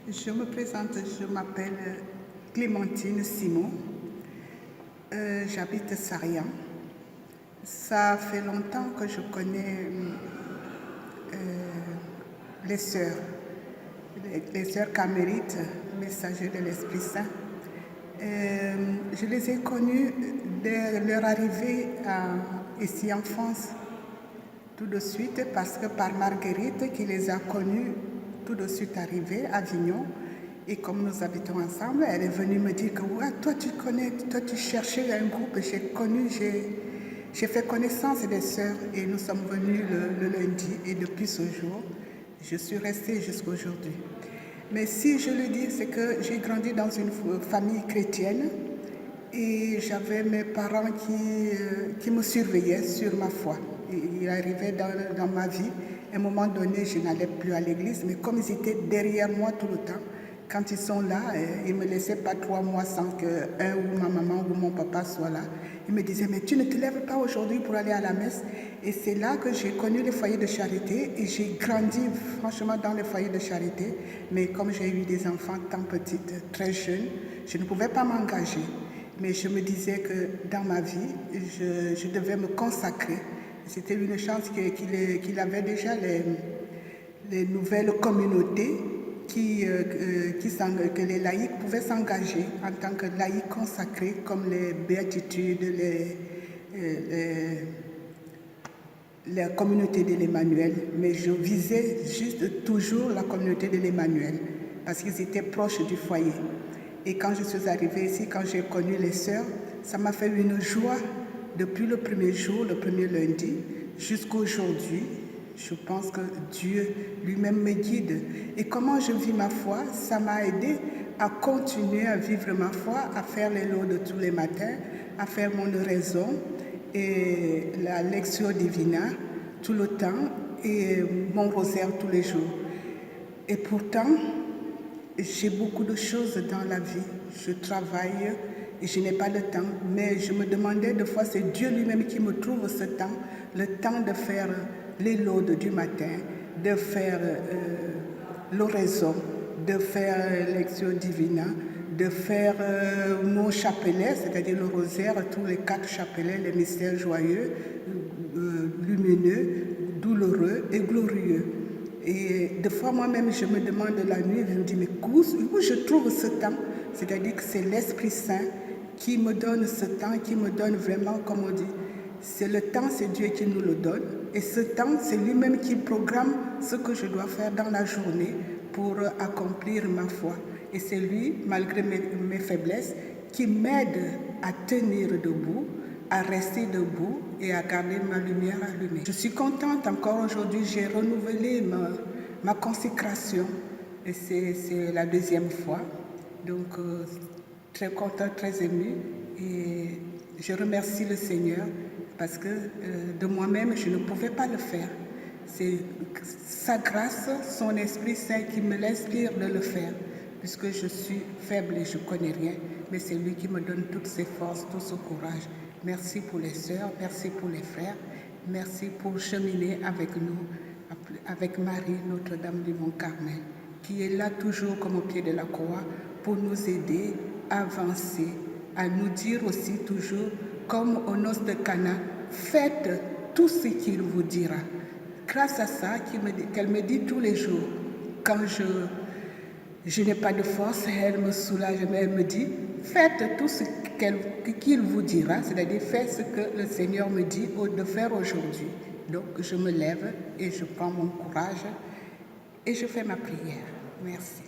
Je me présente, je m'appelle Clémentine Simon, j'habite Sarian. Ça fait longtemps que je connais les sœurs Carmélites, messagers de l'Esprit Saint. Je les ai connues dès leur arrivée ici en France, tout de suite, parce que par Marguerite qui les a connues tout de suite arrivée à Avignon. Et comme nous habitons ensemble, elle est venue me dire que ouais, toi tu connais, toi tu cherchais un groupe, j'ai fait connaissance des sœurs et nous sommes venus le lundi et depuis ce jour, je suis restée jusqu'à aujourd'hui. Mais si je le dis, c'est que j'ai grandi dans une famille chrétienne et j'avais mes parents qui me surveillaient sur ma foi. Et il arrivait dans ma vie, à un moment donné, je n'allais plus à l'église, mais comme ils étaient derrière moi tout le temps, quand ils sont là, ils ne me laissaient pas 3 mois sans qu'un ou ma maman ou mon papa soit là. Ils me disaient, mais tu ne te lèves pas aujourd'hui pour aller à la messe? Et c'est là que j'ai connu les foyers de charité et j'ai grandi franchement dans les foyers de charité. Mais comme j'ai eu des enfants tant petites, très jeunes, je ne pouvais pas m'engager. Mais je me disais que dans ma vie, je devais me consacrer. C'était une chance qu'il avait déjà les nouvelles communautés que les laïcs pouvaient s'engager en tant que laïcs consacrés, comme les béatitudes, la communauté de l'Emmanuel. Mais je visais juste toujours la communauté de l'Emmanuel, parce qu'ils étaient proches du foyer. Et quand je suis arrivée ici, quand j'ai connu les sœurs, ça m'a fait une joie depuis le premier jour, le premier lundi, jusqu'à aujourd'hui. Je pense que Dieu lui-même me guide. Et comment je vis ma foi, ça m'a aidé à continuer à vivre ma foi, à faire les lots de tous les matins, à faire mon oraison et la lectio divina tout le temps et mon rosaire tous les jours. Et pourtant, j'ai beaucoup de choses dans la vie. Je travaille et je n'ai pas le temps. Mais je me demandais des fois, c'est Dieu lui-même qui me trouve ce temps, le temps de faire les laudes du matin, de faire l'oraison, de faire lectio divina, de faire mon chapelet, c'est-à-dire le rosaire, tous les 4 chapelets, les mystères joyeux, lumineux, douloureux et glorieux. Et des fois, moi-même, je me demande la nuit, je me dis, mais où je trouve ce temps? C'est-à-dire que c'est l'Esprit Saint qui me donne ce temps, qui me donne vraiment, comme on dit, c'est le temps, c'est Dieu qui nous le donne. Et ce temps, c'est lui-même qui programme ce que je dois faire dans la journée pour accomplir ma foi. Et c'est lui, malgré mes faiblesses, qui m'aide à tenir debout, à rester debout et à garder ma lumière allumée. Je suis contente, encore aujourd'hui, j'ai renouvelé ma consécration et c'est la 2e fois. Donc, très contente, très émue et je remercie le Seigneur parce que de moi-même, je ne pouvais pas le faire. C'est sa grâce, son Esprit Saint qui me l'inspire de le faire, puisque je suis faible et je ne connais rien, mais c'est lui qui me donne toutes ses forces, tout ce courage. Merci pour les sœurs, merci pour les frères, merci pour cheminer avec nous, avec Marie, Notre-Dame du Mont-Carmel, qui est là toujours comme au pied de la croix pour nous aider à avancer, à nous dire aussi toujours, comme aux noces de Cana, faites tout ce qu'il vous dira. Grâce à ça, qu'elle me dit tous les jours, quand je n'ai pas de force, elle me soulage, mais elle me dit, faites tout ce qu'il vous dira, c'est-à-dire faites ce que le Seigneur me dit de faire aujourd'hui. Donc je me lève et je prends mon courage et je fais ma prière. Merci.